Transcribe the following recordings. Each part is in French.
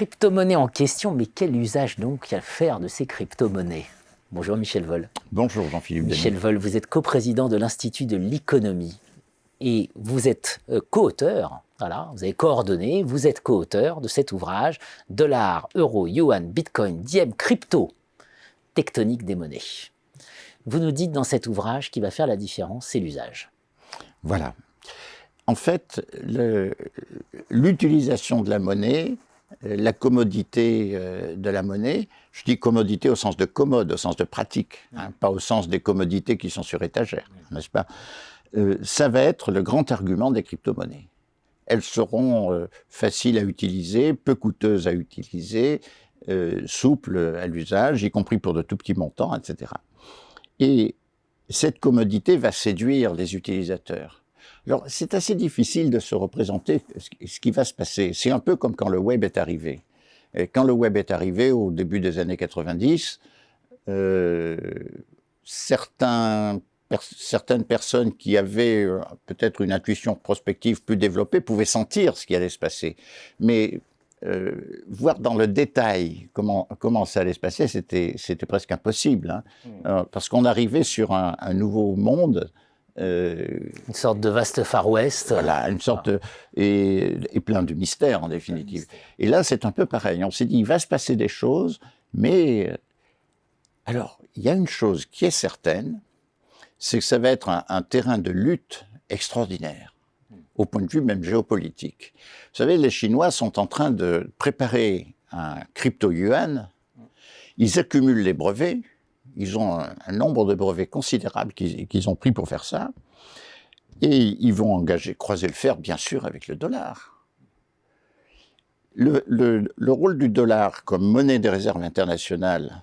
crypto-monnaie en question, mais quel usage donc à faire de ces crypto-monnaies? Bonjour Michel Vol. Bonjour Jean-Philippe Denis. Michel Vol, vous êtes coprésident de l'Institut de l'économie et vous êtes co-auteur, voilà, vous avez coordonné, vous êtes co-auteur de cet ouvrage « Dollars, euros, yuan, bitcoin, diem, crypto, tectonique des monnaies ». Vous nous dites dans cet ouvrage qu'il va faire la différence, c'est l'usage. Voilà. En fait, l'utilisation de la monnaie, la commodité de la monnaie, je dis commodité au sens de commode, au sens de pratique, hein, pas au sens des commodités qui sont sur étagère, n'est-ce pas? Ça va être le grand argument des crypto-monnaies. Elles seront faciles à utiliser, peu coûteuses à utiliser, souples à l'usage, y compris pour de tout petits montants, etc. Et cette commodité va séduire les utilisateurs. Alors, c'est assez difficile de se représenter ce qui va se passer. C'est un peu comme quand le web est arrivé. Et quand le web est arrivé au début des années 90, certaines personnes qui avaient peut-être une intuition prospective plus développée pouvaient sentir ce qui allait se passer. Mais voir dans le détail comment ça allait se passer, c'était presque impossible. Hein, parce qu'on arrivait sur un nouveau monde. Une sorte de vaste Far West. Voilà, une sorte et plein de mystères en définitive. Et là, c'est un peu pareil. On s'est dit, il va se passer des choses, mais alors, il y a une chose qui est certaine, c'est que ça va être un terrain de lutte extraordinaire, au point de vue même géopolitique. Vous savez, les Chinois sont en train de préparer un crypto-yuan. Ils accumulent les brevets. Ils ont un nombre de brevets considérable qu'ils ont pris pour faire ça. Et ils vont croiser le fer, bien sûr, avec le dollar. Le rôle du dollar comme monnaie des réserves internationales,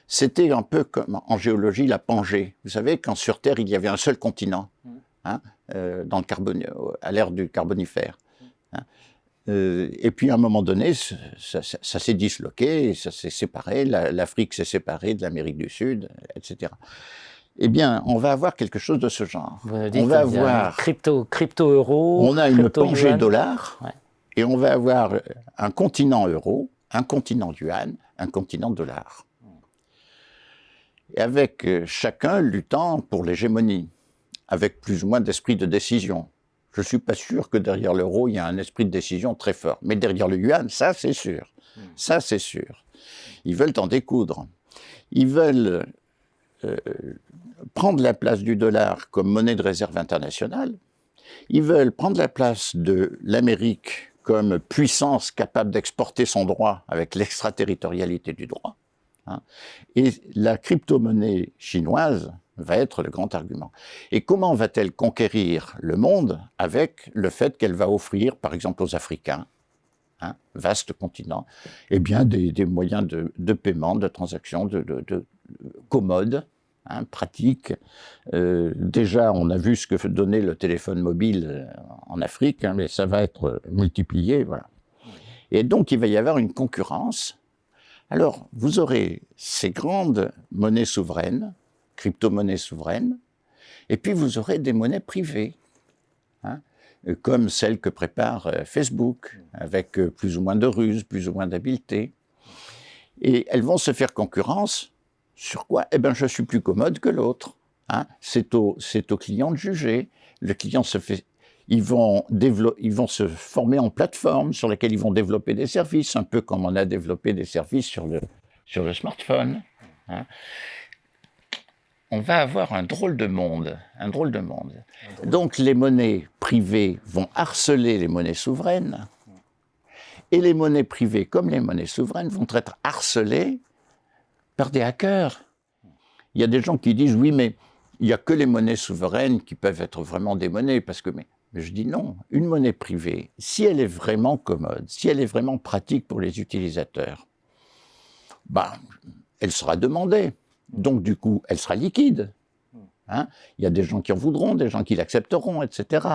c'était un peu comme en géologie la Pangée. Vous savez, quand sur Terre, il y avait un seul continent, hein, à l'ère du Carbonifère. Hein. Et puis à un moment donné, ça s'est disloqué, ça s'est séparé, l'Afrique s'est séparée de l'Amérique du Sud, etc. Eh bien, on va avoir quelque chose de ce genre. On va avoir crypto-euro, on a une Pangée dollar, ouais. Et on va avoir un continent euro, un continent yuan, un continent dollar. Et avec chacun luttant pour l'hégémonie, avec plus ou moins d'esprit de décision. Je ne suis pas sûr que derrière l'euro, il y a un esprit de décision très fort. Mais derrière le yuan, ça, c'est sûr. Ça, c'est sûr. Ils veulent en découdre. Ils veulent prendre la place du dollar comme monnaie de réserve internationale. Ils veulent prendre la place de l'Amérique comme puissance capable d'exporter son droit avec l'extraterritorialité du droit. Hein. Et la crypto-monnaie chinoise va être le grand argument. Et comment va-t-elle conquérir le monde avec le fait qu'elle va offrir, par exemple aux Africains, hein, vaste continent, eh bien des moyens de paiement, de transaction, de commodes, hein, pratiques. Déjà, on a vu ce que donnait le téléphone mobile en Afrique, hein, mais ça va être multiplié, voilà. Et donc, il va y avoir une concurrence. Alors, vous aurez ces grandes monnaies souveraines, crypto-monnaies souveraines, et puis vous aurez des monnaies privées, hein, comme celles que prépare Facebook, avec plus ou moins de ruse, plus ou moins d'habileté. Et elles vont se faire concurrence sur quoi? Eh bien, je suis plus commode que l'autre. Hein. C'est au client de juger. Le client se fait... Ils vont se former en plateforme sur laquelle ils vont développer des services, un peu comme on a développé des services sur le smartphone. Hein. On va avoir un drôle de monde, Donc les monnaies privées vont harceler les monnaies souveraines, et les monnaies privées, comme les monnaies souveraines, vont être harcelées par des hackers. Il y a des gens qui disent, oui, mais il n'y a que les monnaies souveraines qui peuvent être vraiment des monnaies, parce que... Mais je dis non, une monnaie privée, si elle est vraiment commode, si elle est vraiment pratique pour les utilisateurs, ben, elle sera demandée. Donc, du coup, elle sera liquide. Hein? Il y a des gens qui en voudront, des gens qui l'accepteront, etc.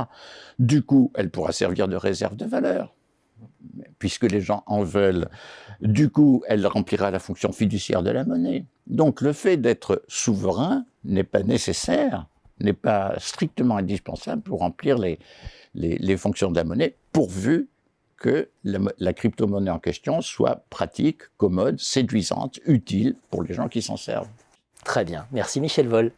Du coup, elle pourra servir de réserve de valeur, puisque les gens en veulent. Du coup, elle remplira la fonction fiduciaire de la monnaie. Donc, le fait d'être souverain n'est pas nécessaire, n'est pas strictement indispensable pour remplir les fonctions de la monnaie, pourvu que la crypto-monnaie en question soit pratique, commode, séduisante, utile pour les gens qui s'en servent. Très bien. Merci Michel Vol.